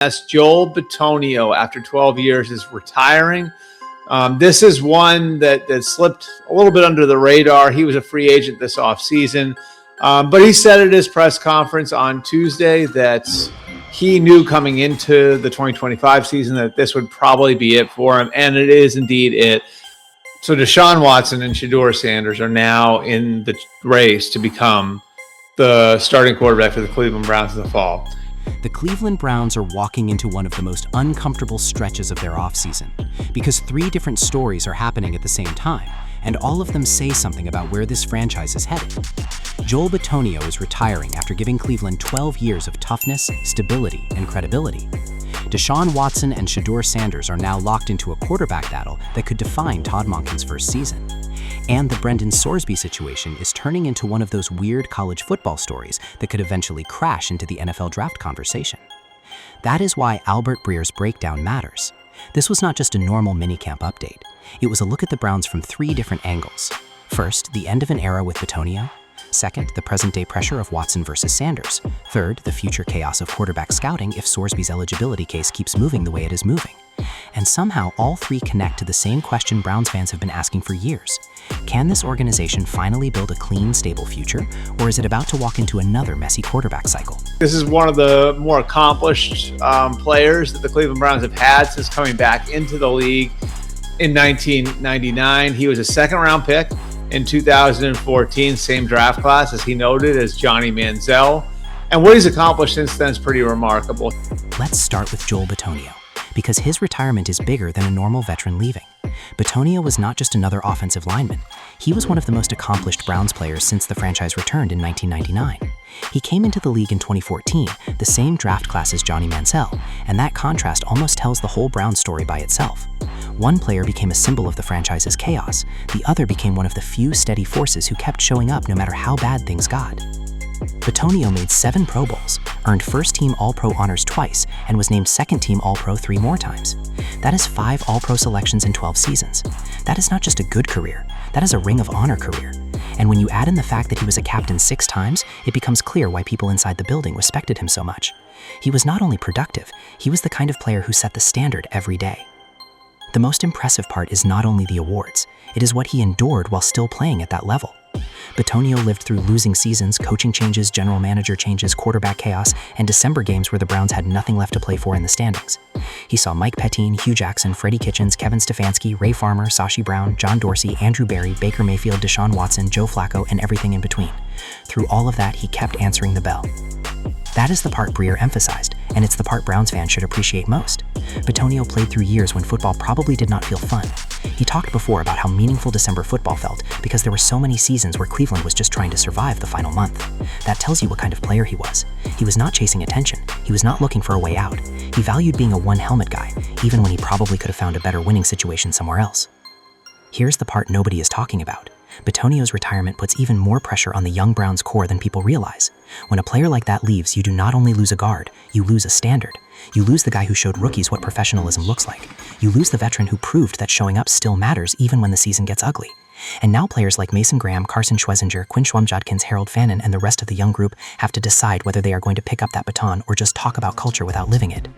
That's Joel Bitonio, after 12 years, is retiring. This is one that slipped a little bit under the radar. He was a free agent this offseason, but he said at his press conference on Tuesday that he knew coming into the 2025 season that this would probably be it for him, and it is indeed it. So Deshaun Watson and Shedeur Sanders are now in the race to become the starting quarterback for the Cleveland Browns in the fall. The Cleveland Browns are walking into one of the most uncomfortable stretches of their offseason because three different stories are happening at the same time, and all of them say something about where this franchise is headed. Joel Bitonio is retiring after giving Cleveland 12 years of toughness, stability, and credibility. Deshaun Watson and Shedeur Sanders are now locked into a quarterback battle that could define Todd Monken's first season. And the Brendan Sorsby situation is turning into one of those weird college football stories that could eventually crash into the NFL draft conversation. That is why Albert Breer's breakdown matters. This was not just a normal minicamp update. It was a look at the Browns from three different angles. First, the end of an era with Bitonio. Second, the present-day pressure of Watson versus Sanders. Third, the future chaos of quarterback scouting if Sorsby's eligibility case keeps moving the way it is moving. And somehow, all three connect to the same question Browns fans have been asking for years. Can this organization finally build a clean, stable future, or is it about to walk into another messy quarterback cycle? This is one of the more accomplished players that the Cleveland Browns have had since coming back into the league in 1999. He was a second-round pick in 2014, same draft class, as he noted, as Johnny Manziel. And what he's accomplished since then is pretty remarkable. Let's start with Joel Bitonio, because his retirement is bigger than a normal veteran leaving. Bitonio was not just another offensive lineman. He was one of the most accomplished Browns players since the franchise returned in 1999. He came into the league in 2014, the same draft class as Johnny Manziel, and that contrast almost tells the whole Browns story by itself. One player became a symbol of the franchise's chaos. The other became one of the few steady forces who kept showing up no matter how bad things got. Bitonio made 7 Pro Bowls, earned first-team All-Pro honors twice, and was named second-team All-Pro 3 more times. That is 5 All-Pro selections in 12 seasons. That is not just a good career, that is a Ring of Honor career. And when you add in the fact that he was a captain 6 times, it becomes clear why people inside the building respected him so much. He was not only productive, he was the kind of player who set the standard every day. The most impressive part is not only the awards, it is what he endured while still playing at that level. Bitonio lived through losing seasons, coaching changes, general manager changes, quarterback chaos, and December games where the Browns had nothing left to play for in the standings. He saw Mike Pettine, Hugh Jackson, Freddie Kitchens, Kevin Stefanski, Ray Farmer, Sashi Brown, John Dorsey, Andrew Berry, Baker Mayfield, Deshaun Watson, Joe Flacco, and everything in between. Through all of that, he kept answering the bell. That is the part Breer emphasized, and it's the part Browns fans should appreciate most. Bitonio played through years when football probably did not feel fun. He talked before about how meaningful December football felt because there were so many seasons where Cleveland was just trying to survive the final month. That tells you what kind of player he was. He was not chasing attention. He was not looking for a way out. He valued being a one-helmet guy, even when he probably could have found a better winning situation somewhere else. Here's the part nobody is talking about. Bitonio's retirement puts even more pressure on the young Browns core than people realize. When a player like that leaves, you do not only lose a guard, you lose a standard. You lose the guy who showed rookies what professionalism looks like. You lose the veteran who proved that showing up still matters even when the season gets ugly. And now players like Mason Graham, Carson Schwezinger, Quinn Schwam-Jodkins, Harold Fannin, and the rest of the young group have to decide whether they are going to pick up that baton or just talk about culture without living it.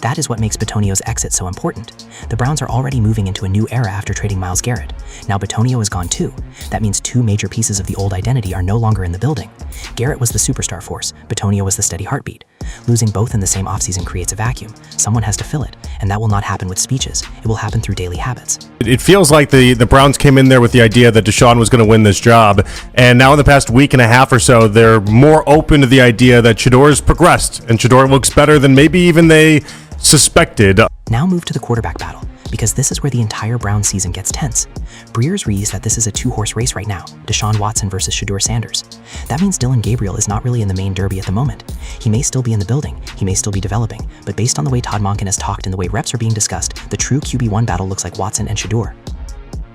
That is what makes Bitonio's exit so important. The Browns are already moving into a new era after trading Myles Garrett. Now Bitonio is gone too. That means 2 major pieces of the old identity are no longer in the building. Garrett was the superstar force, Bitonio was the steady heartbeat. Losing both in the same offseason creates a vacuum. Someone has to fill it, and that will not happen with speeches. It will happen through daily habits. It feels like the Browns came in there with the idea that Deshaun was going to win this job, and now in the past week and a half or so, they're more open to the idea that Shedeur's progressed, and Shedeur looks better than maybe even they suspected. Now move to the quarterback battle, because this is where the entire Browns season gets tense. Breer's reads that this is a 2-horse race right now, Deshaun Watson versus Shedeur Sanders. That means Dylan Gabriel is not really in the main derby at the moment. He may still be in the building, he may still be developing, but based on the way Todd Monken has talked and the way reps are being discussed, the true QB1 battle looks like Watson and Shedeur.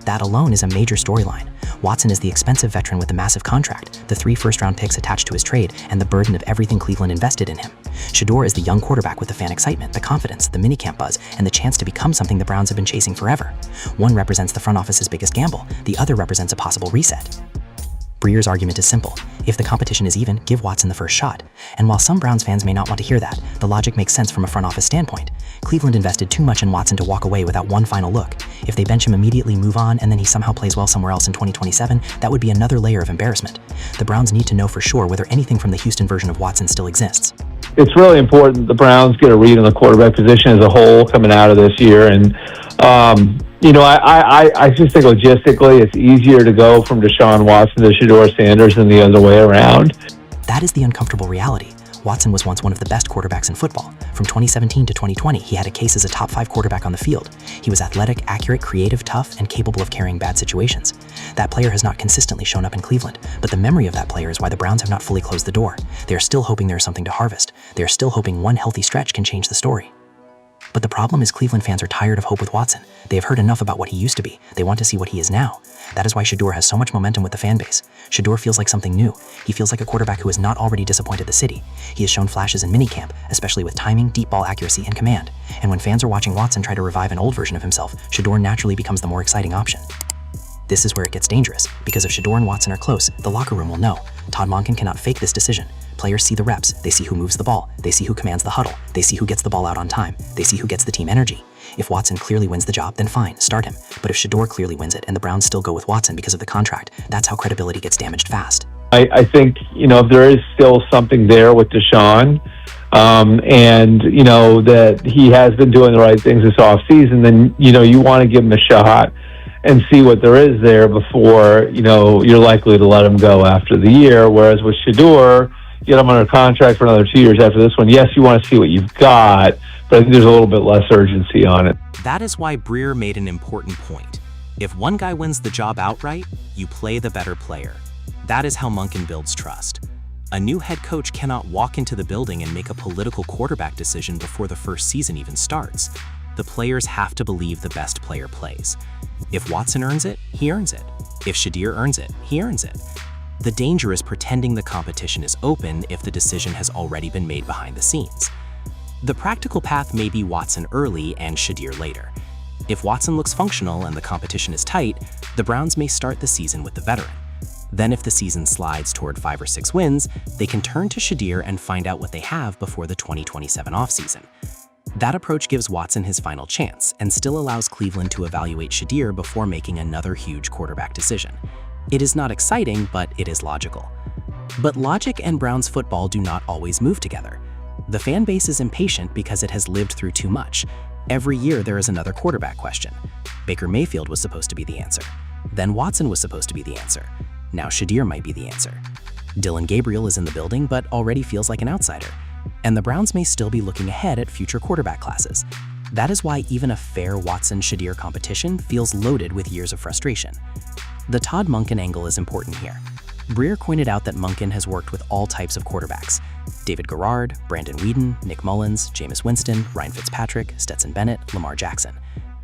That alone is a major storyline. Watson is the expensive veteran with the massive contract, the 3 first-round picks attached to his trade, and the burden of everything Cleveland invested in him. Shedeur is the young quarterback with the fan excitement, the confidence, the minicamp buzz, and the chance to become something the Browns have been chasing forever. One represents the front office's biggest gamble, the other represents a possible reset. Breer's argument is simple. If the competition is even, give Watson the first shot. And while some Browns fans may not want to hear that, the logic makes sense from a front office standpoint. Cleveland invested too much in Watson to walk away without one final look. If they bench him immediately, move on, and then he somehow plays well somewhere else in 2027, that would be another layer of embarrassment. The Browns need to know for sure whether anything from the Houston version of Watson still exists. It's really important the Browns get a read on the quarterback position as a whole coming out of this year. And, I just think logistically it's easier to go from Deshaun Watson to Shedeur Sanders than the other way around. That is the uncomfortable reality. Watson was once one of the best quarterbacks in football. From 2017 to 2020, he had a case as a top 5 quarterback on the field. He was athletic, accurate, creative, tough, and capable of carrying bad situations. That player has not consistently shown up in Cleveland, but the memory of that player is why the Browns have not fully closed the door. They are still hoping there is something to harvest. They are still hoping one healthy stretch can change the story. But the problem is Cleveland fans are tired of hope with Watson. They have heard enough about what he used to be. They want to see what he is now. That is why Shedeur has so much momentum with the fan base. Shedeur feels like something new. He feels like a quarterback who has not already disappointed the city. He has shown flashes in minicamp, especially with timing, deep ball accuracy, and command. And when fans are watching Watson try to revive an old version of himself, Shedeur naturally becomes the more exciting option. This is where it gets dangerous, because if Shedeur and Watson are close, the locker room will know. Todd Monken cannot fake this decision. Players see the reps, they see who moves the ball, they see who commands the huddle, they see who gets the ball out on time, they see who gets the team energy. If Watson clearly wins the job, then fine, start him. But if Shedeur clearly wins it and the Browns still go with Watson because of the contract, that's how credibility gets damaged fast. I think, if there is still something there with Deshaun, and, that he has been doing the right things this offseason, then, you want to give him a shot and see what there is there before, you're likely to let him go after the year. Whereas with Shedeur, you get him under contract for another 2 years after this one. Yes, you want to see what you've got, but I think there's a little bit less urgency on it. That is why Breer made an important point. If one guy wins the job outright, you play the better player. That is how Monken builds trust. A new head coach cannot walk into the building and make a political quarterback decision before the first season even starts. The players have to believe the best player plays. If Watson earns it, he earns it. If Shedeur earns it, he earns it. The danger is pretending the competition is open if the decision has already been made behind the scenes. The practical path may be Watson early and Shedeur later. If Watson looks functional and the competition is tight, the Browns may start the season with the veteran. Then if the season slides toward 5 or 6 wins, they can turn to Shedeur and find out what they have before the 2027 offseason. That approach gives Watson his final chance and still allows Cleveland to evaluate Shedeur before making another huge quarterback decision. It is not exciting, but it is logical. But logic and Browns football do not always move together. The fan base is impatient because it has lived through too much. Every year there is another quarterback question. Baker Mayfield was supposed to be the answer. Then Watson was supposed to be the answer. Now Shedeur might be the answer. Dillon Gabriel is in the building but already feels like an outsider. And the Browns may still be looking ahead at future quarterback classes. That is why even a fair Watson-Shedeur competition feels loaded with years of frustration. The Todd Monken angle is important here. Breer pointed out that Monken has worked with all types of quarterbacks: David Garrard, Brandon Weeden, Nick Mullins, Jameis Winston, Ryan Fitzpatrick, Stetson Bennett, Lamar Jackson.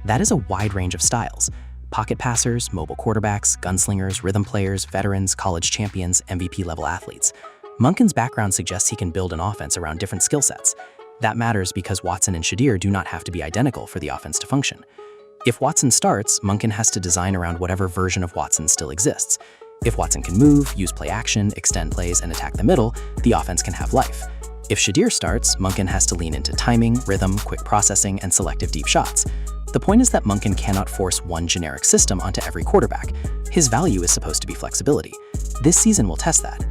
That is a wide range of styles: pocket passers, mobile quarterbacks, gunslingers, rhythm players, veterans, college champions, MVP-level athletes. Monken's background suggests he can build an offense around different skill sets. That matters because Watson and Shedeur do not have to be identical for the offense to function. If Watson starts, Monken has to design around whatever version of Watson still exists. If Watson can move, use play action, extend plays, and attack the middle, the offense can have life. If Shedeur starts, Monken has to lean into timing, rhythm, quick processing, and selective deep shots. The point is that Monken cannot force one generic system onto every quarterback. His value is supposed to be flexibility. This season will test that.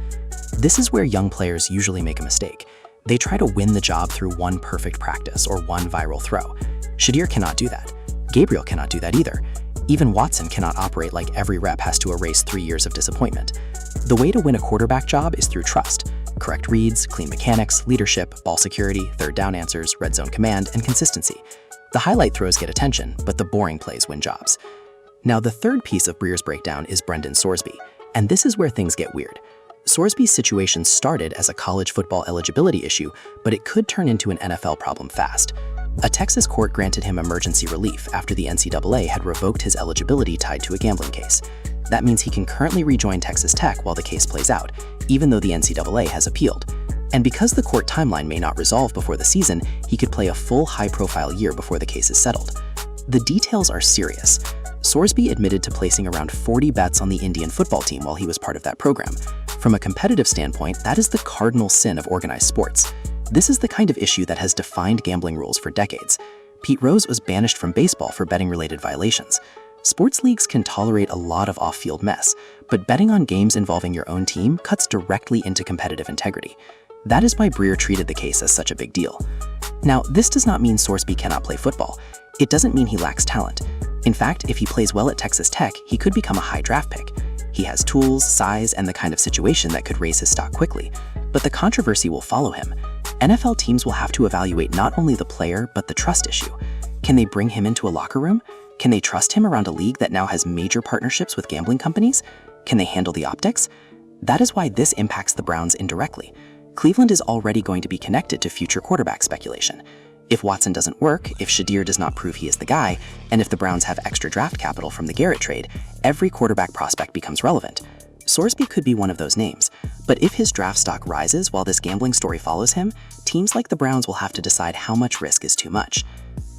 This is where young players usually make a mistake. They try to win the job through one perfect practice or one viral throw. Shedeur cannot do that. Gabriel cannot do that either. Even Watson cannot operate like every rep has to erase 3 years of disappointment. The way to win a quarterback job is through trust. Correct reads, clean mechanics, leadership, ball security, third down answers, red zone command, and consistency. The highlight throws get attention, but the boring plays win jobs. Now, the third piece of Breer's breakdown is Brendan Sorsby, and this is where things get weird. Sorsby's situation started as a college football eligibility issue, but it could turn into an NFL problem fast. A Texas court granted him emergency relief after the NCAA had revoked his eligibility tied to a gambling case. That means he can currently rejoin Texas Tech while the case plays out, even though the NCAA has appealed. And because the court timeline may not resolve before the season, he could play a full high-profile year before the case is settled. The details are serious. Sorsby admitted to placing around 40 bets on the Indian football team while he was part of that program. From a competitive standpoint, that is the cardinal sin of organized sports. This is the kind of issue that has defined gambling rules for decades. Pete Rose was banished from baseball for betting-related violations. Sports leagues can tolerate a lot of off-field mess, but betting on games involving your own team cuts directly into competitive integrity. That is why Breer treated the case as such a big deal. Now, this does not mean Sorsby cannot play football. It doesn't mean he lacks talent. In fact, if he plays well at Texas Tech, he could become a high draft pick. He has tools, size, and the kind of situation that could raise his stock quickly. But the controversy will follow him. NFL teams will have to evaluate not only the player, but the trust issue. Can they bring him into a locker room? Can they trust him around a league that now has major partnerships with gambling companies? Can they handle the optics? That is why this impacts the Browns indirectly. Cleveland is already going to be connected to future quarterback speculation. If Watson doesn't work, if Shedeur does not prove he is the guy, and if the Browns have extra draft capital from the Garrett trade, every quarterback prospect becomes relevant. Sorsby could be one of those names, but if his draft stock rises while this gambling story follows him, teams like the Browns will have to decide how much risk is too much.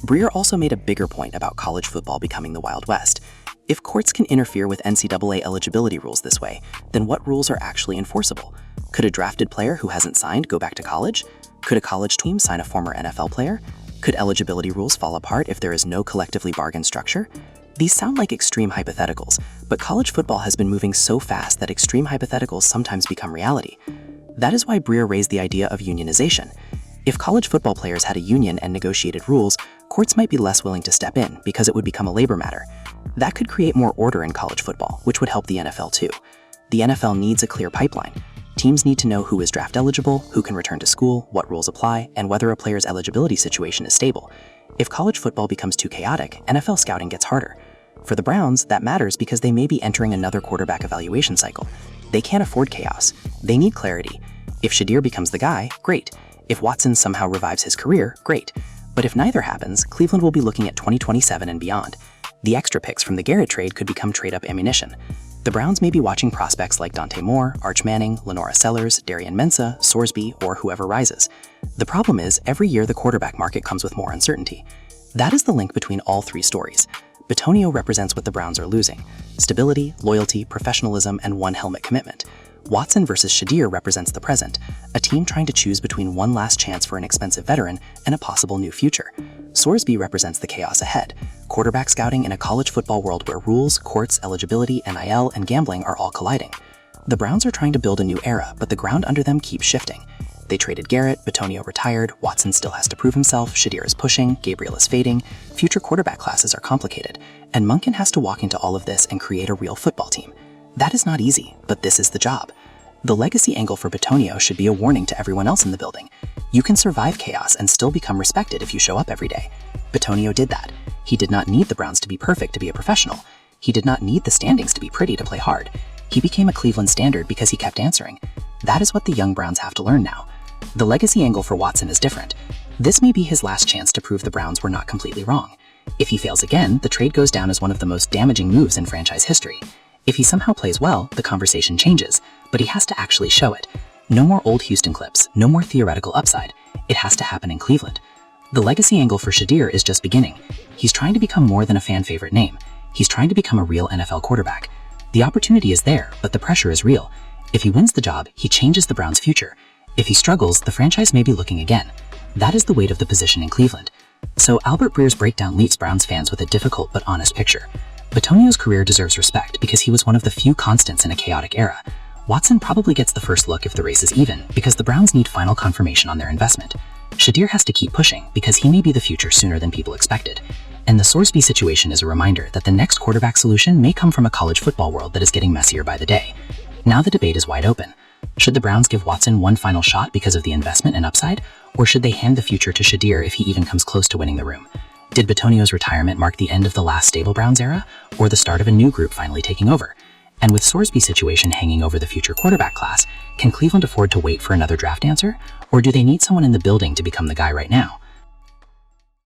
Breer also made a bigger point about college football becoming the Wild West. If courts can interfere with NCAA eligibility rules this way, then what rules are actually enforceable? Could a drafted player who hasn't signed go back to college? Could a college team sign a former NFL player? Could eligibility rules fall apart if there is no collectively bargained structure? These sound like extreme hypotheticals, but college football has been moving so fast that extreme hypotheticals sometimes become reality. That is why Breer raised the idea of unionization. If college football players had a union and negotiated rules, courts might be less willing to step in because it would become a labor matter. That could create more order in college football, which would help the NFL too. The NFL needs a clear pipeline. Teams need to know who is draft eligible, who can return to school, what rules apply, and whether a player's eligibility situation is stable. If college football becomes too chaotic, NFL scouting gets harder. For the Browns, that matters because they may be entering another quarterback evaluation cycle. They can't afford chaos. They need clarity. If Shedeur becomes the guy, great. If Watson somehow revives his career, great. But if neither happens, Cleveland will be looking at 2027 and beyond. The extra picks from the Garrett trade could become trade-up ammunition. The Browns may be watching prospects like Dante Moore, Arch Manning, Lenora Sellers, Darian Mensah, Sorsby, or whoever rises. The problem is, every year the quarterback market comes with more uncertainty. That is the link between all three stories. Bitonio represents what the Browns are losing: stability, loyalty, professionalism, and one helmet commitment. Watson versus Shedeur represents the present, a team trying to choose between one last chance for an expensive veteran and a possible new future. Sorsby represents the chaos ahead, quarterback scouting in a college football world where rules, courts, eligibility, NIL, and gambling are all colliding. The Browns are trying to build a new era, but the ground under them keeps shifting. They traded Garrett, Bitonio retired, Watson still has to prove himself, Shedeur is pushing, Gabriel is fading, future quarterback classes are complicated, and Monken has to walk into all of this and create a real football team. That is not easy, but this is the job. The legacy angle for Bitonio should be a warning to everyone else in the building. You can survive chaos and still become respected if you show up every day. Bitonio did that. He did not need the Browns to be perfect to be a professional. He did not need the standings to be pretty to play hard. He became a Cleveland standard because he kept answering. That is what the young Browns have to learn now. The legacy angle for Watson is different. This may be his last chance to prove the Browns were not completely wrong. If he fails again, the trade goes down as one of the most damaging moves in franchise history. If he somehow plays well, the conversation changes, but he has to actually show it. No more old Houston clips, no more theoretical upside. It has to happen in Cleveland. The legacy angle for Shedeur is just beginning. He's trying to become more than a fan favorite name. He's trying to become a real NFL quarterback. The opportunity is there, but the pressure is real. If he wins the job, he changes the Browns' future. If he struggles, the franchise may be looking again. That is the weight of the position in Cleveland. So Albert Breer's breakdown leaves Browns fans with a difficult but honest picture. Bitonio's career deserves respect because he was one of the few constants in a chaotic era. Watson probably gets the first look if the race is even, because the Browns need final confirmation on their investment. Shedeur has to keep pushing because he may be the future sooner than people expected. And the Sorsby situation is a reminder that the next quarterback solution may come from a college football world that is getting messier by the day. Now the debate is wide open. Should the Browns give Watson one final shot because of the investment and upside, or should they hand the future to Shedeur if he even comes close to winning the room? Did Bitonio's retirement mark the end of the last stable Browns era, or the start of a new group finally taking over? And with Sorsby's situation hanging over the future quarterback class, can Cleveland afford to wait for another draft answer, or do they need someone in the building to become the guy right now?